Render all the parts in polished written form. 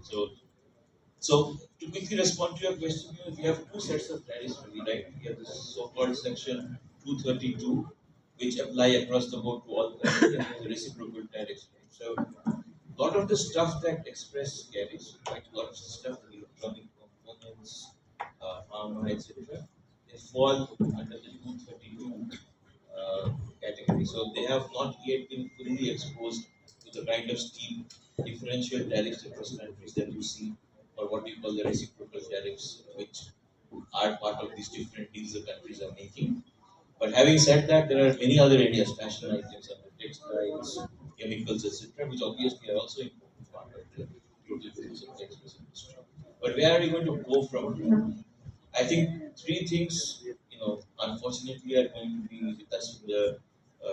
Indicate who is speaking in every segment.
Speaker 1: So, so to quickly respond to your question, we have two sets of tariffs, really, right? We have this so-called Section 232, which apply across the board to all countries, and the reciprocal tariffs. Right? So, a lot of the stuff that Express carries, right? A lot of the stuff, the electronic components, pharma, etc., they fall under the 232 category. So they have not yet been fully exposed to the kind of steep differential tariffs across countries that you see, or what you call the reciprocal tariffs, which are part of these different deals the countries are making. But having said that, there are many other areas, fashion items, textiles, chemicals, etc., which obviously are also important part of the total goods of the express industry. But where are we going to go from here? I think three things, unfortunately, are going to be with us in the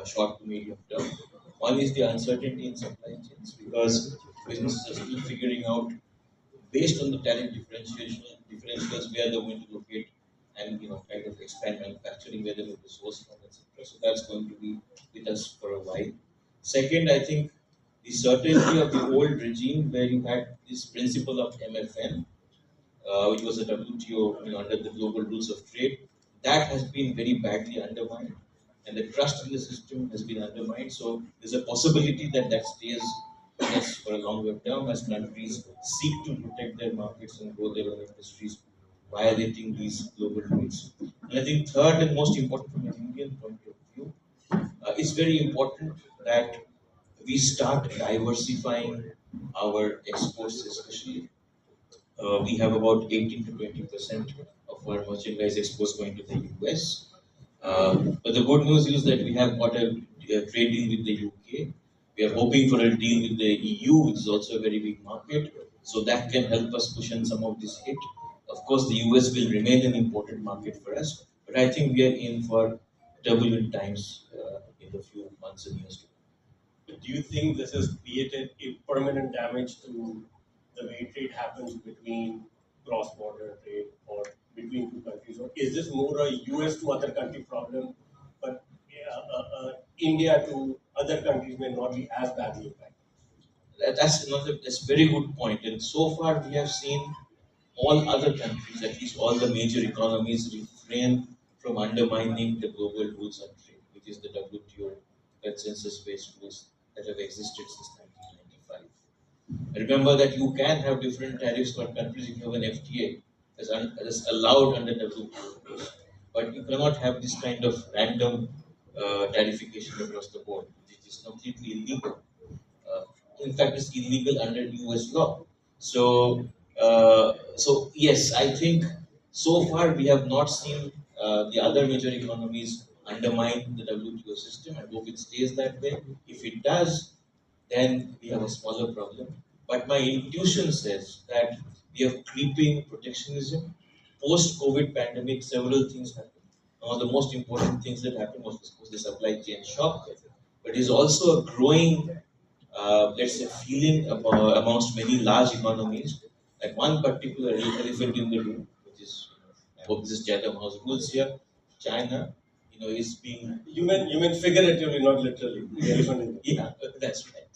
Speaker 1: short to medium term. One is the uncertainty in supply chains because businesses are still figuring out, based on the tariff differentials, where they're going to locate and kind of expand manufacturing, where they're going to source from, etc. So that's going to be with us for a while. Second, I think the certainty of the old regime where you had this principle of MFN, which was a WTO, under the global rules of trade, that has been very badly undermined, and the trust in the system has been undermined. So there's a possibility that that stays with us for a longer term as countries seek to protect their markets and grow their own industries, violating these global rules. And I think third and most important from an Indian point of view, it's very important that we start diversifying our exports, especially we have about 18 to 20% of our merchandise exports going to the US. But the good news is that we have got a trade deal with the UK. We are hoping for a deal with the EU, which is also a very big market. So that can help us cushion some of this hit. Of course, the US will remain an important market for us, but I think we are in for turbulent times in the few months and years to come.
Speaker 2: But do you think this has created a permanent damage to the way trade happens between cross-border trade or between two countries? Or is this more a US to other country problem, but India to other countries may not be as badly impacted?
Speaker 1: That's a very good point. And so far, we have seen all other countries, at least all the major economies, refrain from undermining the global rules on trade, which is the WTO consensus-based rules that have existed since 1995. Remember that you can have different tariffs for countries if you have an FTA that's allowed under WTO, but you cannot have this kind of random tariffication across the board, which is completely illegal. Uh, in fact, it's illegal under US law. So yes, I think so far we have not seen the other major economies undermine the WTO system. I hope it stays that way. If it does, then we have a smaller problem. But my intuition says that we have creeping protectionism. Post-COVID pandemic, several things happened. One of the most important things that happened was, of course, the supply chain shock, but is also a growing, let's say, feeling amongst many large economies that one particular elephant in the room, which is, I hope this is Chatham House rules here, China, is being.
Speaker 2: You mean figuratively, not literally. The elephant in the
Speaker 1: Yeah, that's right.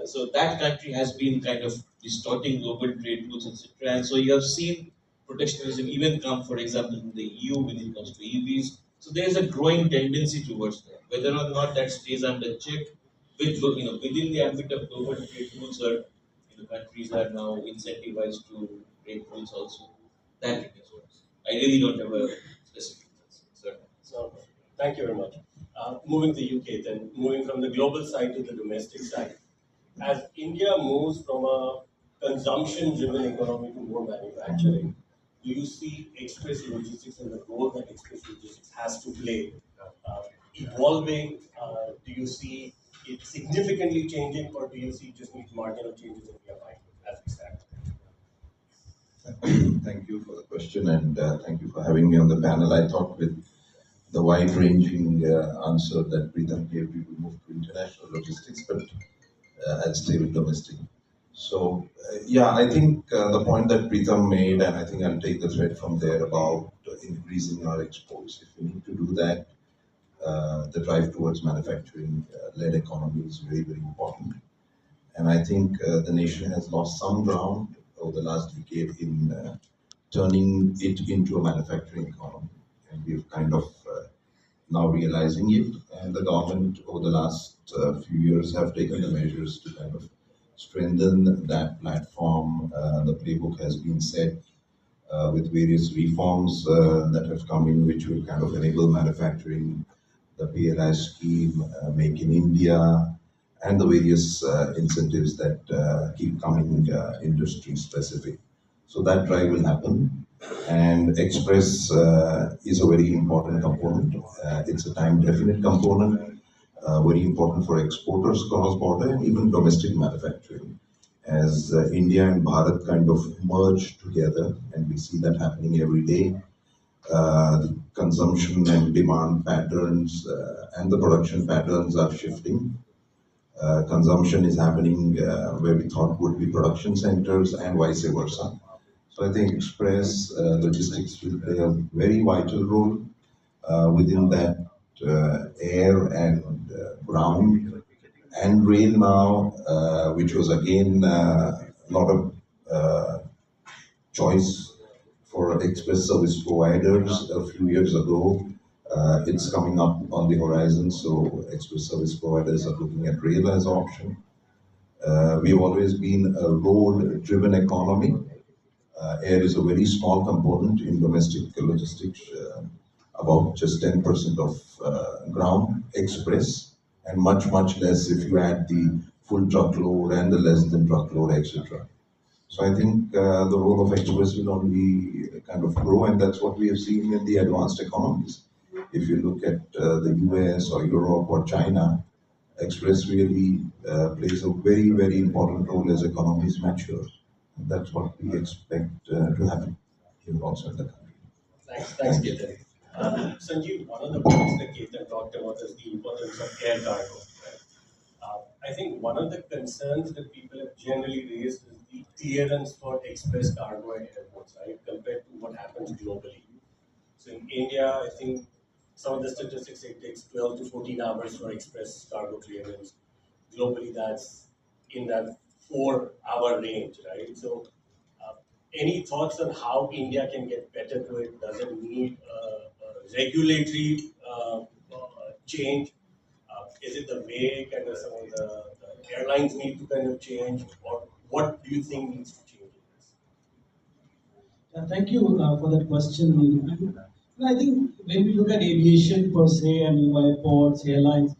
Speaker 1: So that country has been kind of distorting global trade rules, etc. And so you have seen protectionism even come, for example, in the EU when it comes to EVs. So there is a growing tendency towards that. Whether or not that stays under check, within the ambit of global trade rules, or countries are now incentivized to break rules also. That remains what it is. I really don't have a specific answer.
Speaker 2: So, thank you very much. Moving to UK, then moving from the global side to the domestic side. As India moves from a consumption-driven economy to more manufacturing, do you see express logistics and the role that express logistics has to play evolving? Do you see it significantly changing, or do you see just needs marginal changes in your mind as we stand?
Speaker 3: Thank you for the question and thank you for having me on the panel. I thought with the wide-ranging answer that Preetham gave, we will move to international logistics, but I'll stay with domestic. So, yeah, I think the point that Preetham made, and I think I'll take the thread from there about increasing our exports. If we need to do that, the drive towards manufacturing led economy is very, very important. And I think the nation has lost some ground over the last decade in turning it into a manufacturing economy. And we've kind of now realizing it. And the government over the last few years have taken the measures to kind of strengthen that platform. The playbook has been set with various reforms that have come in, which will kind of enable manufacturing, the PLI scheme, Make in India, and the various incentives that keep coming industry specific. So that drive will happen. And Express is a very important component. It's a time definite component, very important for exporters cross border and even domestic manufacturing. As India and Bharat kind of merge together, and we see that happening every day, the consumption and demand patterns and the production patterns are shifting. Consumption is happening where we thought would be production centers and vice versa. So I think express logistics will play a very vital role within that air and ground and rail now, which was again a lot of choice for express service providers a few years ago. It's coming up on the horizon, so express service providers are looking at rail as an option. We've always been a road-driven economy. Air is a very small component in domestic logistics, about just 10% of ground express, and much, much less if you add the full truckload and the less than truckload, etc. So I think the role of express will only kind of grow, and that's what we have seen in the advanced economies. If you look at the US or Europe or China, express really plays a very, very important role as economies mature. And that's what we expect to happen here also in the country.
Speaker 2: Thanks, Ketan. Sanjeev, one of the points that Ketan talked about is the importance of air cargo. Right? I think one of the concerns that people have generally raised is the clearance for express cargo at airports, right, compared to what happens globally. So in India, I think some of the statistics say it takes 12 to 14 hours for express cargo clearance. Globally, that's in that 4 hour range, right? So, any thoughts on how India can get better to it? Does it need a regulatory change? Is it the way kind of some of the airlines need to kind of change, or what do you think needs to change in this?
Speaker 4: Thank you for that question. I think when we look at aviation per se and airports, airlines,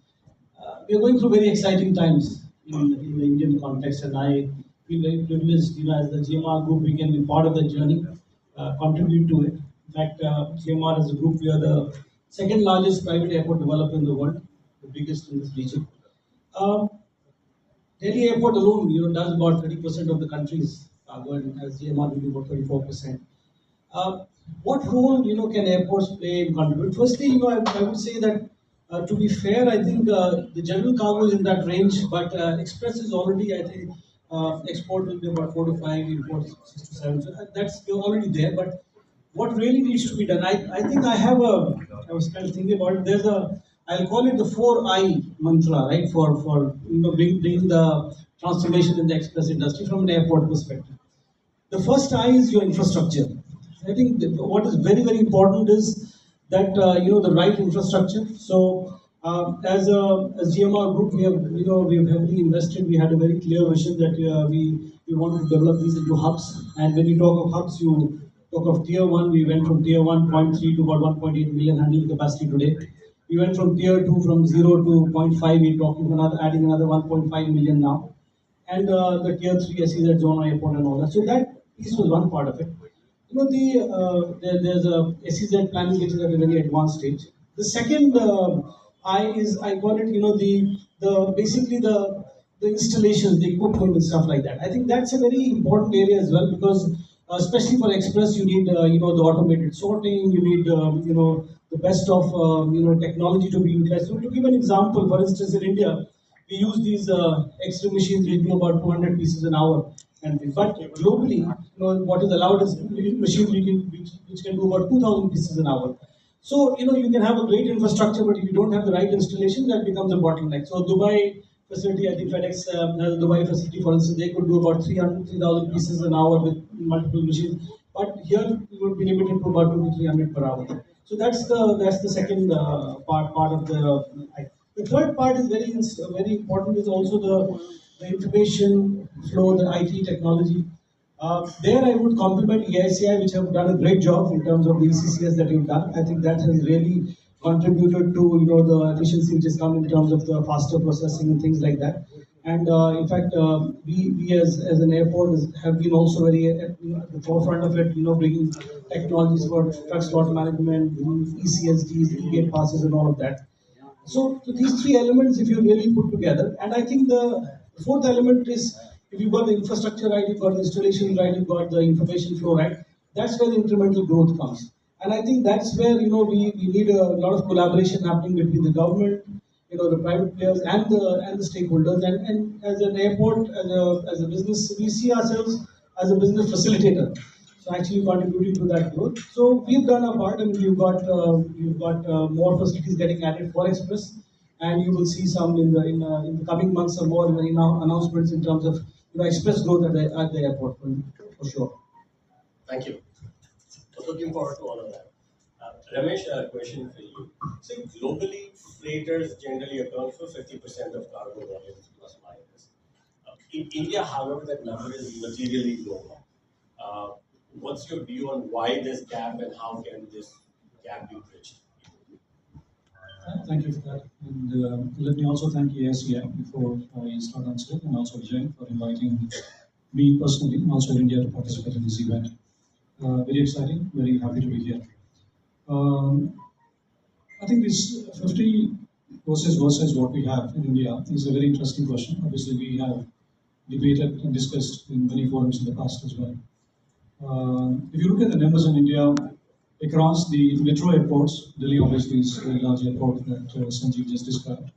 Speaker 4: we are going through very exciting times in the Indian context, and I feel very privileged, as the GMR group, we can be part of the journey, contribute to it. In fact, GMR as a group, we are the second largest private airport developer in the world, the biggest in this region. Um, Delhi airport alone, does about 30% of the country's cargo, and as GMR we do about 34%. Uh, what role, can airports play in contribute? Firstly, I would say that to be fair, I think the general cargo is in that range, but express is already, I think, export will be about 4 to 5, import 6 to 7. So that's we're already there. But what really needs to be done? I think I was kind of thinking about it. I'll call it the 4I mantra, right? For bring the transformation in the express industry from an airport perspective. The first I is your infrastructure. I think what is very very important is that the right infrastructure. So as GMR Group, we have heavily invested. We had a very clear vision that we want to develop these into hubs. And when you talk of hubs, you talk of tier one. We went from tier 1.3 to about 1.8 million handling capacity today. We went from tier 2 from 0 to zero point 0.5. We're talking another adding another 1.5 million now, and the tier 3 SEZ zone airport and all that. So that piece was one part of it. There's a SEZ planning which is at a very advanced stage. The second I call it, the basically the installations, the equipment and stuff like that. I think that's a very important area as well, because especially for express, you need the automated sorting, you need the best of technology to be utilized. So to give an example, for instance, in India, we use these X-ray machines which do about 200 pieces an hour. But globally, what is allowed is machines which can do about 2,000 pieces an hour. So you can have a great infrastructure, but if you don't have the right installation, that becomes a bottleneck. So Dubai, facility. I think FedEx has the Dubai facility, for instance, they could do about 300, 3,000 pieces an hour with multiple machines. But here we would be limited to about 2 to 300 per hour. So that's the second part of the third part is very important is also the information flow, the IT technology. There, I would compliment EICI, which have done a great job in terms of the ECCS that you've done. I think that has really contributed to the efficiency which has come in terms of the faster processing and things like that. And in fact, we as an airport have been also very at the forefront of it. Bringing technologies for truck slot management, ECSDs, e-gate passes, and all of that. So these three elements, if you really put together, and I think the fourth element is if you've got the infrastructure right, you've got the installation right, you've got the information flow right, that's where the incremental growth comes. And I think that's where we need a lot of collaboration happening between the government, the private players and the stakeholders. And as an airport, as a business, we see ourselves as a business facilitator. So actually contributing to that growth. So we've done our part. I mean, you've got more facilities getting added for Express, and you will see some in the coming months or more announcements in terms of Express growth at the airport for sure.
Speaker 2: Thank you. Looking forward to all of that. Ramesh, a question for you. See, globally, freighters generally account for 50% of cargo volumes plus minus. In India, however, that number is materially lower. Uh, what's your view on why this gap and how can this gap be bridged?
Speaker 5: Thank you for that. And let me also thank ESEA before I start answering, and also Vijay for inviting me personally and also India to participate in this event. Very exciting, very happy to be here. Um, I think this 50 versus what we have in India is a very interesting question. Obviously, we have debated and discussed in many forums in the past as well. If you look at the numbers in India, across the metro airports, Delhi obviously is a very large airport that Sanjeev just described.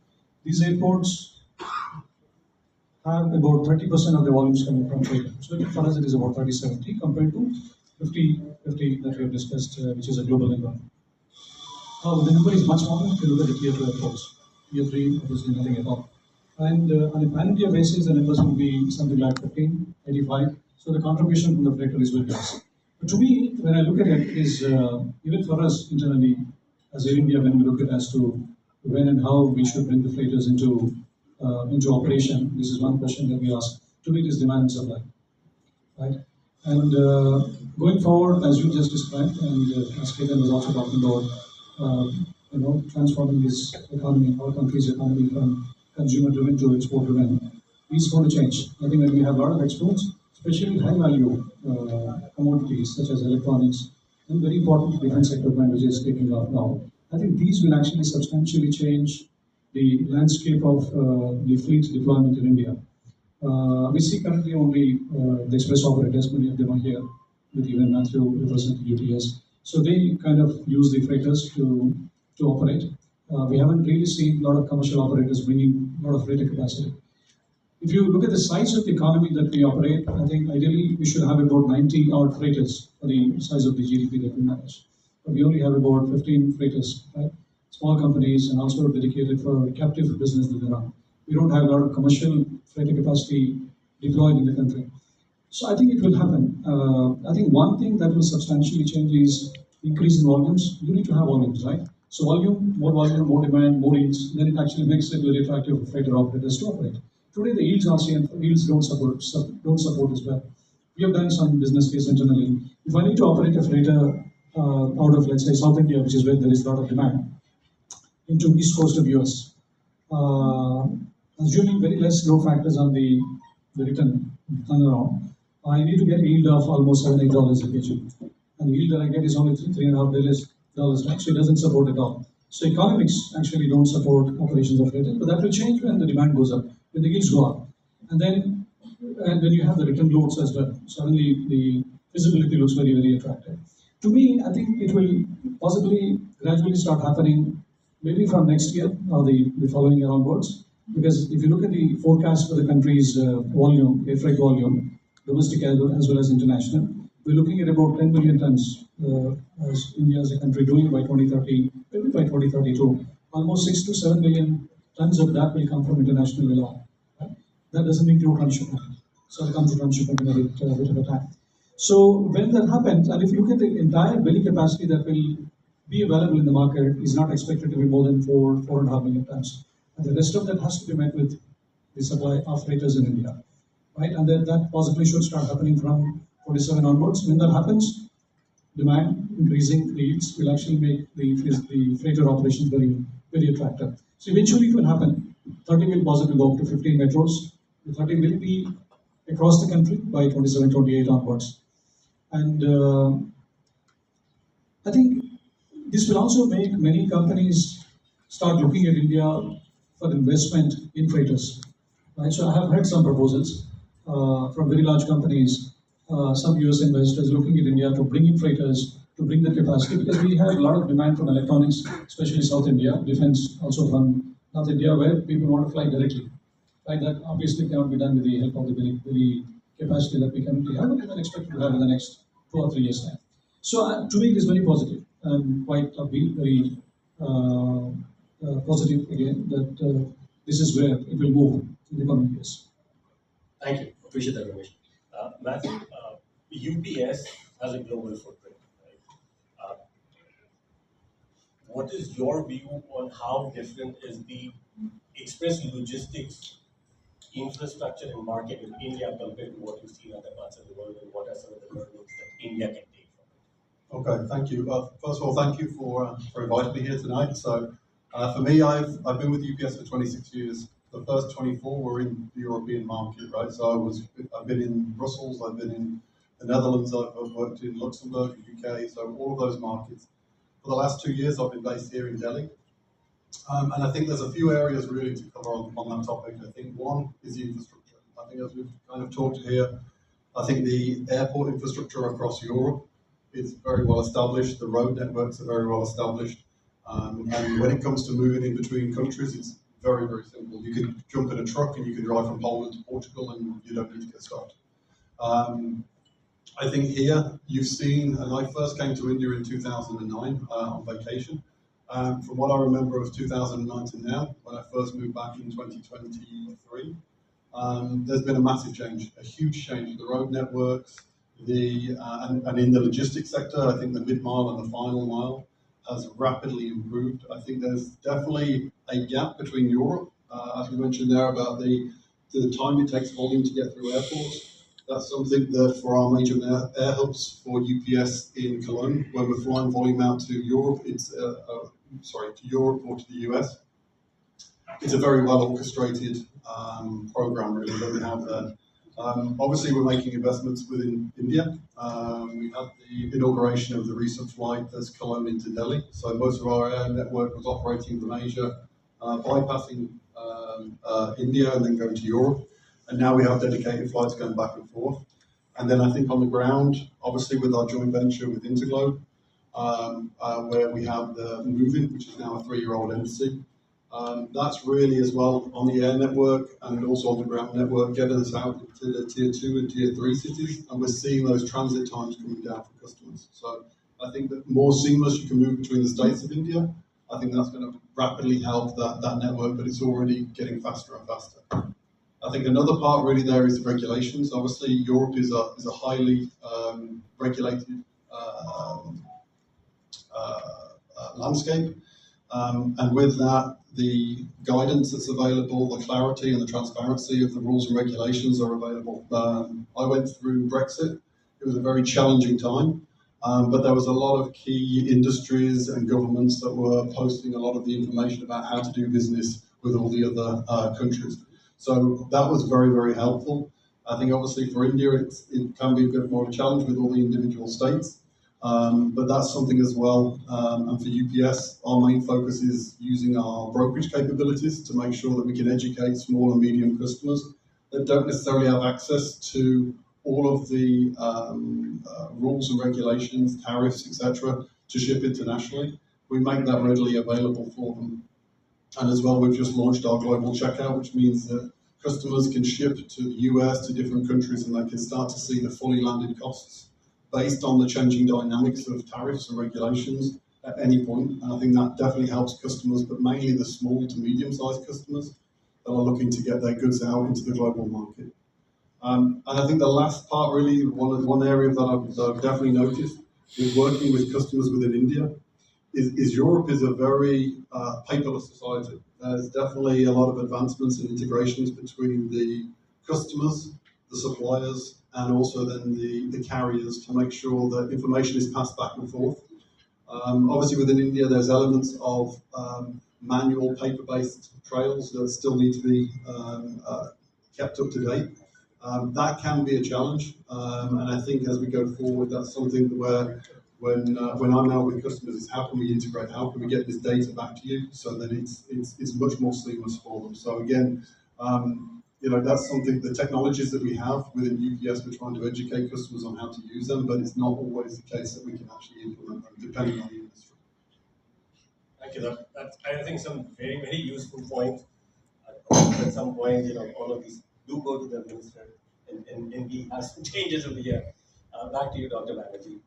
Speaker 5: These airports have about 30% of the volumes coming from freight. So for us, it is about 30-70 compared to 50-50 that we have discussed, which is a global number. The number is much smaller if you look at the tier 2 airports. Tier 3, obviously nothing at all. And on a pan-India basis, the numbers will be something like 15, 85. So the contribution from the freighter is very less. But to me, when I look at it, is even for us internally, as Air India, when we look at as to when and how we should bring the freighters into operation, this is one question that we ask. To me, it is demand and supply, right? And going forward, as you just described, and as Ketan was also talking about, transforming this economy, our country's economy from consumer-driven to export-driven, is going to change. I think when we have a lot of exports, especially high-value commodities such as electronics and very important defense equipment, which is taking off now, I think these will actually substantially change the landscape of the fleet deployment in India. We see currently only the express operators, many of them are here, with even Matthew representing UTS. So they kind of use the freighters to operate. We haven't really seen a lot of commercial operators bringing a lot of freighter capacity. If you look at the size of the economy that we operate, I think ideally we should have about 90 odd freighters for the size of the GDP that we manage. But we only have about 15 freighters, right? Small companies and also dedicated for captive business that they run. We don't have a lot of commercial freighter capacity deployed in the country. So I think it will happen. I think one thing that will substantially change is increase in volumes. You need to have volumes, right? So volume, more demand, more yields, then it actually makes it very attractive for freighter operators to operate. Today the yields are seen, yields don't support as well. We have done some business case internally. If I need to operate a freighter out of, let's say, South India, which is where there is a lot of demand, into east coast of US, assuming very less load factors on the return turnaround, I need to get a yield of almost $7-8 a kg. And the yield that I get is only $3.5, right? So it doesn't support at all. So economics actually don't support operations of freighters, but that will change when the demand goes up, when the yields go up. And then you have the return loads as well. Suddenly the visibility looks very, very attractive. To me, I think it will possibly gradually start happening maybe from next year or the following year onwards. Because if you look at the forecast for the country's volume, air freight volume, domestic as well as international, we're looking at about 10 million tons as India as a country doing by 2030, maybe by 2032. Almost 6 to 7 million tons of that will come from international alone. That doesn't include transshipment. So I'll come to transshipment in a bit of a time. So when that happens, and if you look at the entire belly capacity that will be available in the market is not expected to be more than 4.5 million tons. And the rest of that has to be met with the supply of freighters in India, right? And that possibly should start happening from 47 onwards. When that happens, demand increasing the yields will actually make the freighter operations very, very attractive. So eventually it will happen. 30 will possibly go up to 15 metros. The 30 will be across the country by 27, 28 onwards. And I think this will also make many companies start looking at India for investment in freighters. Right? So I have heard some proposals from very large companies, some US investors looking at India to bring in freighters, to bring the capacity, because we have a lot of demand from electronics, especially South India, defense also from North India, where people want to fly directly. Right? That obviously cannot be done with the help of the very capacity that we currently have, but we can expect to have in the next 2 or 3 years' time. So to me, it is very positive and quite upbeat, very positive again that this is where it will move in the coming years.
Speaker 2: Thank you. Appreciate that, Ramesh. Matthew, UPS has a global footprint, right? What is your view on how different is the express logistics infrastructure and market in India compared to what you see in other parts of the world, and what are some of the learnings that India can take from it?
Speaker 6: Okay, thank you. First of all, thank you for inviting me here tonight. So, for me, I've been with UPS for 26 years. The first 24 were in the European market, right? So I've been in Brussels, I've been in the Netherlands, I've worked in Luxembourg, UK, so all of those markets. For the last 2 years, I've been based here in Delhi. And I think there's a few areas really to cover on that topic. I think one is the infrastructure. I think as we've kind of talked here, I think the airport infrastructure across Europe is very well established. The road networks are very well established. And when it comes to moving in between countries, it's very, very simple. You can jump in a truck and you can drive from Poland to Portugal and you don't need to get stopped. I think here you've seen, and I first came to India in 2009 on vacation. From what I remember of 2009 to now, when I first moved back in 2023, there's been a massive change, a huge change. The road networks, and in the logistics sector, I think the mid-mile and the final mile has rapidly improved. I think there's definitely a gap between Europe, as we mentioned there, about the time it takes volume to get through airports. That's something that for our major air hubs for UPS in Cologne, when we're flying volume out to Europe, to Europe or to the US, it's a very well orchestrated program really that we have there. Obviously, we're making investments within India. We had the inauguration of the recent flight that's Cologne into Delhi. So most of our air network was operating from Asia, bypassing India and then going to Europe. And now we have dedicated flights going back and forth. And then I think on the ground, obviously with our joint venture with Interglobe, where we have the Moving, which is now a 3-year-old entity. That's really as well on the air network and also on the ground network, getting us out to the tier 2 and tier 3 cities. And we're seeing those transit times coming down for customers. So I think that more seamless you can move between the states of India, I think that's going to rapidly help that network, but it's already getting faster and faster. I think another part really there is the regulations. Obviously, Europe is a highly regulated landscape. And with that, the guidance that's available, the clarity and the transparency of the rules and regulations are available. I went through Brexit. It was a very challenging time, but there was a lot of key industries and governments that were posting a lot of the information about how to do business with all the other countries. So that was very, very helpful. I think obviously for India, it can be a bit more of a challenge with all the individual states. But that's something as well. And for UPS, our main focus is using our brokerage capabilities to make sure that we can educate small and medium customers that don't necessarily have access to all of the rules and regulations, tariffs, etc., to ship internationally. We make that readily available for them. And as well, we've just launched our global checkout, which means that customers can ship to the US, to different countries, and they can start to see the fully landed costs based on the changing dynamics of tariffs and regulations at any point. And I think that definitely helps customers, but mainly the small to medium-sized customers. that are looking to get their goods out into the global market. And I think the last part, really, one area that I've definitely noticed with working with customers within India is Europe is a very paperless society. There's definitely a lot of advancements and integrations between the customers, the suppliers, and also then the carriers to make sure that information is passed back and forth. Obviously, within India, there's elements of manual paper-based trails that still need to be kept up to date. That can be a challenge, and I think as we go forward, that's something where when I'm out with customers, is how can we integrate? How can we get this data back to you so that it's much more seamless for them? So again, that's something. The technologies that we have within UPS, we're trying to educate customers on how to use them, but it's not always the case that we can actually implement them depending on the industry.
Speaker 2: Thank you. That's, I think, some very, very useful points. I hope at some point, all of these do go to the minister and he has some changes over here. Back to you, Dr. Banerjee.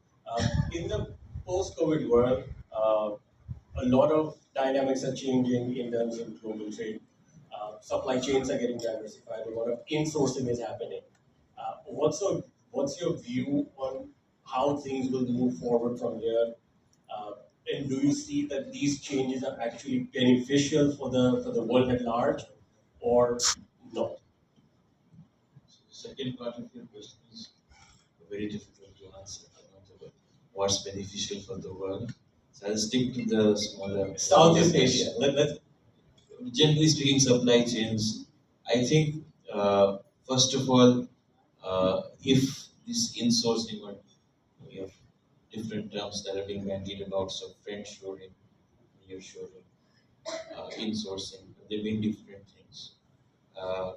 Speaker 2: In the post-COVID world, a lot of dynamics are changing in terms of global trade. Supply chains are getting diversified. A lot of insourcing is happening. What's your view on how things will move forward from here? Uh, and do you see that these changes are actually beneficial for the world at large, or not?
Speaker 1: So the second part of your question is very difficult to answer. What's beneficial for the world? So I'll stick to the smaller.
Speaker 2: Southeast Asia.
Speaker 1: Generally speaking, supply chains. I think first of all, if this insourcing or we have different terms that are being bandied about, so French shoring, nearshoring, insourcing, they mean different things. Uh,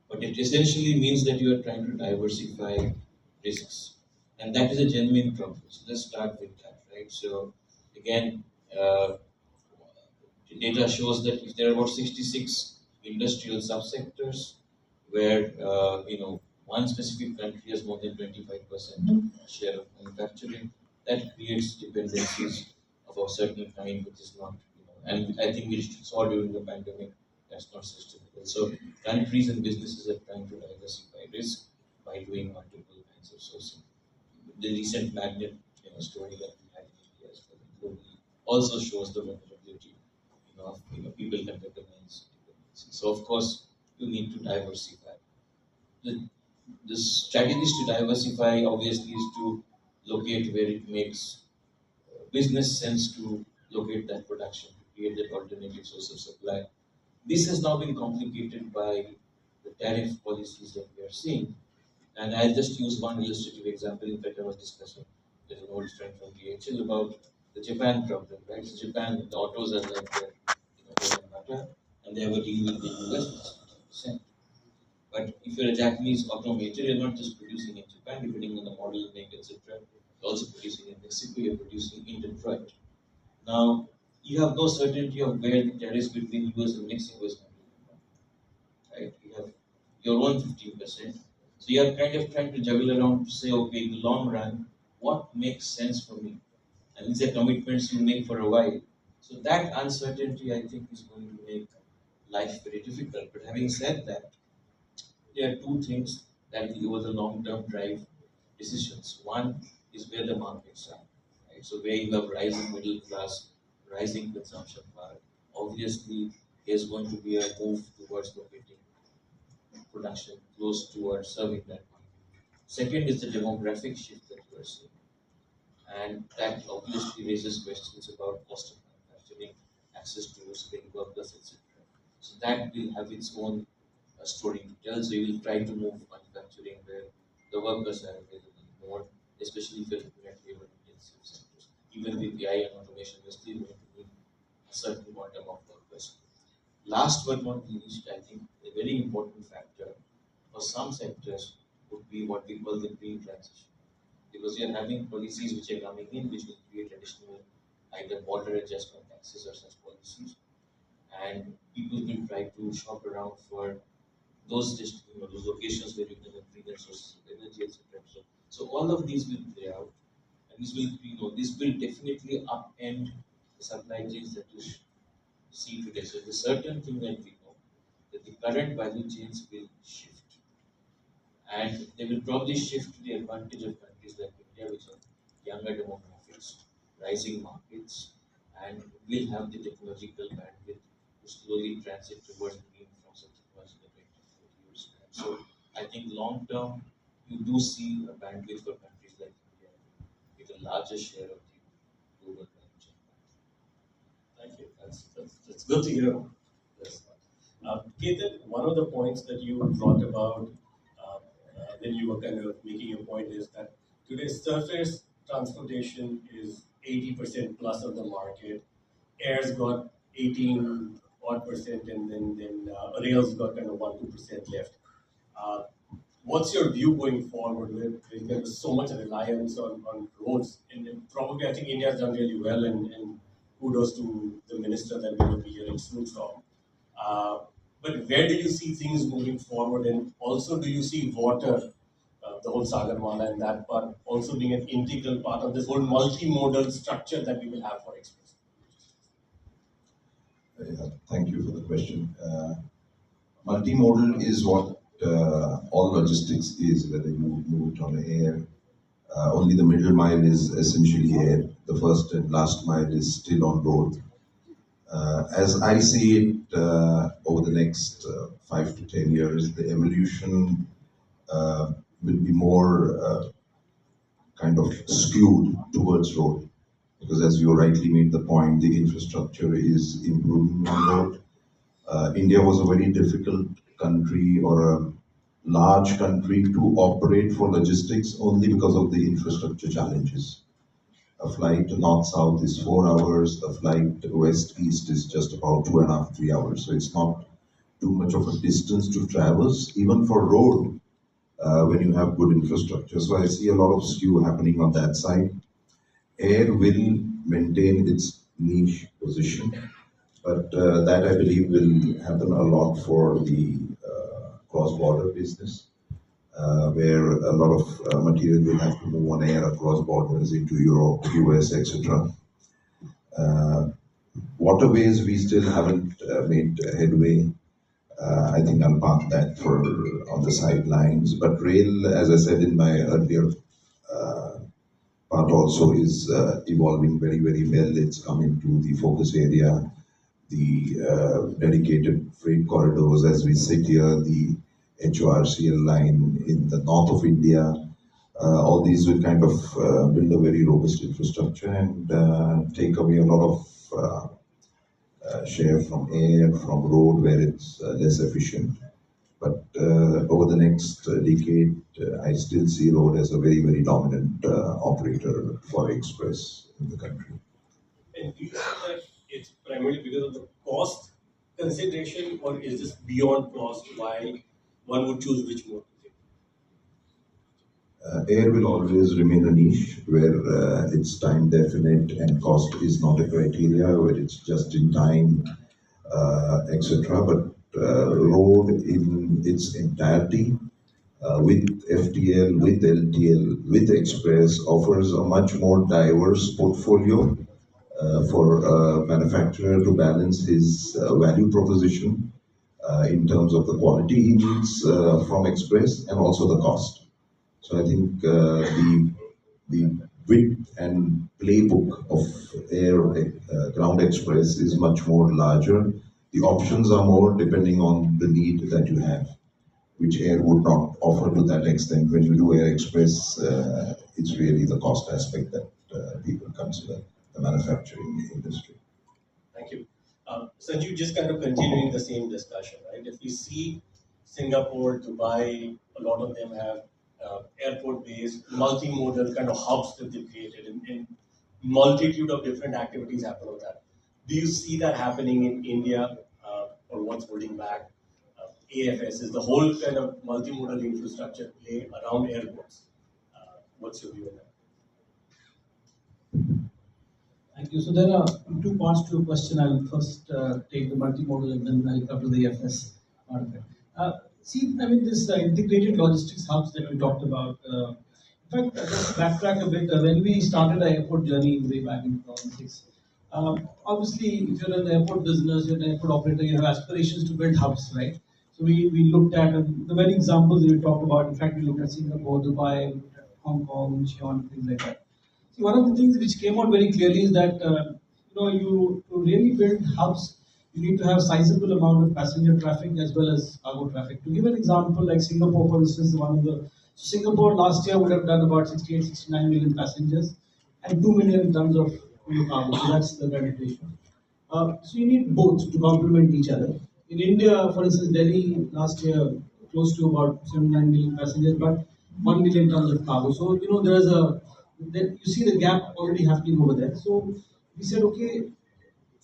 Speaker 1: but it essentially means that you are trying to diversify risks, and that is a genuine problem. So let's start with that, right? So again, the data shows that if there are about 66 industrial subsectors where one specific country has more than 25% share of manufacturing, that creates dependencies of a certain kind, which is not, and I think we saw during the pandemic that's not sustainable. So countries and businesses are trying to diversify risk by doing multiple kinds of sourcing. The recent magnet story that we had in India as well, globally, also shows the vulnerability of people can recognize dependency. So of course you need to diversify. The, the strategies to diversify obviously is to locate where it makes business sense to locate that production to create that alternative source of supply. This has now been complicated by the tariff policies that we are seeing. And I'll just use one illustrative example. In fact, I was discussing with an old friend from DHL about the Japan problem, right? So Japan, the autos are like their bread and butter, and they have a deal with the US, which is 50%. But if you're a Japanese automaker, you're not just producing in Japan, depending on the model, make, etc. You're also producing in Mexico, you're producing in Detroit. Now, you have no certainty of where the tariffs between US and Mexico is going to be, right? You have your own 15%. So you are kind of trying to juggle around to say, okay, in the long run, what makes sense for me? And these are commitments you make for a while. So that uncertainty, I think, is going to make life very difficult. But having said that, there are two things that will over the long term drive decisions. One is where the markets are, right? So where you have rising middle class, rising consumption power, obviously there's going to be a move towards locating production close towards serving that market. Second is the demographic shift that you are seeing, and that obviously raises questions about cost of manufacturing, access to skilled workers, etc. So that will have its own story to tell. So you will try to move manufacturing where the workers are available more, especially if you're looking at labor intensive sectors. Even with AI and automation, we're still going to need a certain quantum of workers. Last but not least, I think a very important factor for some sectors would be what we call the green transition. Because we are having policies which are coming in which will create additional either border adjustment taxes or such policies. And people will try to shop around for those locations where you can have greener sources of energy, etc. So all of these will play out, and this will definitely upend the supply chains that you see today. So the certain thing that we know that the current value chains will shift, and they will probably shift to the advantage of countries like India, which have younger demographics, rising markets, and will have the technological bandwidth to slowly transit towards green from such technology in the 20 to 40 years time. So I think long term, you do see a bandwidth for countries like India with a larger share of the global value chain.
Speaker 2: Thank you. That's good to hear. Yes. Ketan, one of the points that you brought about when you were kind of making your point is that today's surface transportation is 80% plus of the market. Air's got 18 odd percent, and then rail's got kind of 1-2% left. Uh, what's your view going forward? There's so much reliance on roads, and then probably I think India's done really well, and kudos to the minister that we will be hearing soon from. Uh, but where do you see things moving forward, and also do you see water, the whole Sagarmala and that part, also being an integral part of this whole multimodal structure that we will have for express?
Speaker 3: Thank you for the question. Multimodal is what all logistics is, whether you move it on air. Only the middle mile is essentially air. The first and last mile is still on road. As I see it, over the next 5 to 10 years, the evolution will be more kind of skewed towards road. Because as you rightly made the point, the infrastructure is improving on road. India was a very difficult country or a large country to operate for logistics only because of the infrastructure challenges. A flight north-south is 4 hours, a flight west-east is just about 2.5, 3 hours. So it's not too much of a distance to traverse, even for road, when you have good infrastructure. So I see a lot of skew happening on that side. Air will maintain its niche position, but that I believe will happen a lot for the cross-border business, where a lot of material will have to move on air across borders into Europe, US, etc. Waterways, we still haven't made headway. I think I'll park that for on the sidelines. But rail, as I said in my earlier part, also is evolving very, very well. It's coming to the focus area, the dedicated freight corridors as we sit here, the HORCL line in the north of India. All these will kind of build a very robust infrastructure and take away a lot of share from air, from road where it's less efficient. But over the next decade, I still see road as a very, very dominant operator for express in the country.
Speaker 2: And do you see that it's primarily because of the cost consideration, or is this beyond cost why one would choose which mode to take?
Speaker 3: Air will always remain a niche where it's time definite and cost is not a criteria, where it's just in time, etc. But road in its entirety, with FTL, with LTL, with Express, offers a much more diverse portfolio for a manufacturer to balance his value proposition in terms of the quality he needs from Express and also the cost. So I think the width and playbook of air ground express is much more larger. The options are more depending on the need that you have, which air would not offer to that extent. When you do air express, it's really the cost aspect that people consider, the manufacturing industry.
Speaker 2: Thank you. Sanju, just kind of continuing the same discussion, right? If we see Singapore, Dubai, a lot of them have airport-based, multimodal kind of hubs that they've created, and multitude of different activities happen on that. Do you see that happening in India, or what's holding back AFS? Is the whole kind of multimodal infrastructure play around airports? What's your view on that?
Speaker 4: Thank you. So there are two parts to your question. I'll first take the multimodal and then I'll come to the FS part of it. See, I mean, this integrated logistics hubs that we talked about. In fact, just backtrack a bit. When we started our airport journey way back in 2006, Obviously, if you're in the airport business, you're an airport operator, you have aspirations to build hubs, right? So we looked at the very examples we talked about. In fact, we looked at Singapore, Dubai, we looked at Hong Kong, Incheon, things like that. See, one of the things which came out very clearly is that you to really build hubs, you need to have sizable amount of passenger traffic as well as cargo traffic. To give an example, like Singapore, for instance, one of the Singapore last year would have done about 68, 69 million passengers and 2 million tons of cargo. So that's the kind of ratio. So you need both to complement each other. In India, for instance, Delhi last year close to about 79 million passengers, but 1 million tons of cargo. So you see the gap already happening over there. So we said, okay,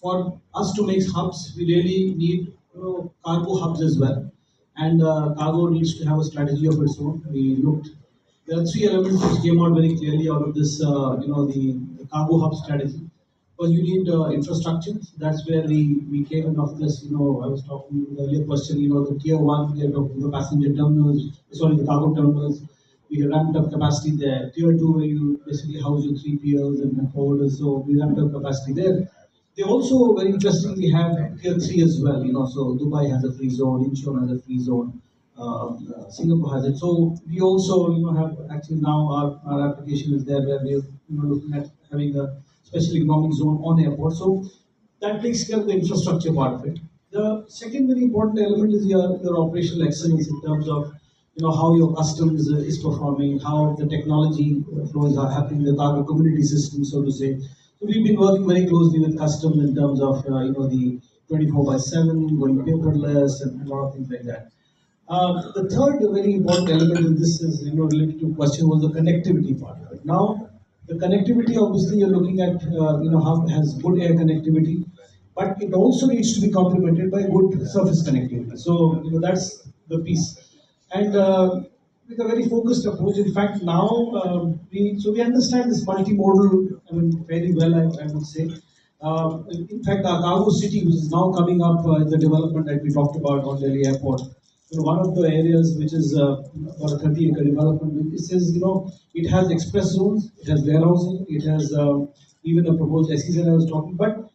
Speaker 4: for us to make hubs, we really need cargo hubs as well. And cargo needs to have a strategy of its own. We looked. There are three elements which came out very clearly out of this, the cargo hub strategy. Because you need infrastructure. That's where we came in of this. I was talking in the earlier question. The tier one, we are talking the passenger terminals. Sorry, the cargo terminals. We ramped up capacity there. Tier two, where you basically house your 3PLs and forwarders. So we ramped up capacity there. They also very interestingly have tier three as well. So Dubai has a free zone, Incheon has a free zone, Singapore has it. So we also have actually now our application is there where we're looking at having a special economic zone on airport. So that takes care of the infrastructure part of it. The second very important element is your operational excellence in terms of how your customs is performing, how the technology flows are happening, the cargo community system, so to say. So we've been working very closely with customs in terms of the 24/7, going paperless, and a lot of things like that. The third very important element in this is related to question was the connectivity part of it. Now, the connectivity obviously you're looking at how has good air connectivity, but it also needs to be complemented by good surface connectivity. So that's the piece, and with a very focused approach. In fact, now we understand this multimodal. I mean, very well. I would say. In fact, our cargo city, which is now coming up, the development that we talked about on Delhi Airport. One of the areas which is about a 30-acre development, it says, it has express zones, it has warehousing, it has even a proposed SEZ I was talking. But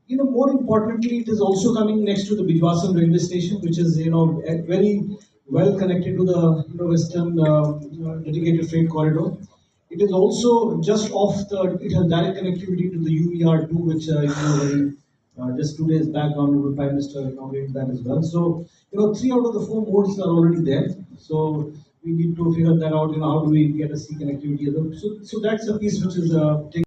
Speaker 4: more importantly, it is also coming next to the Bijwasan railway station, which is very well connected to the western dedicated freight corridor. It is also just off the. It has direct connectivity to the UER2, which just 2 days back, Honorable Prime Minister inaugurated that as well. So three out of the four modes are already there. So we need to figure that out. How do we get a sea connectivity? So that's a piece which is taking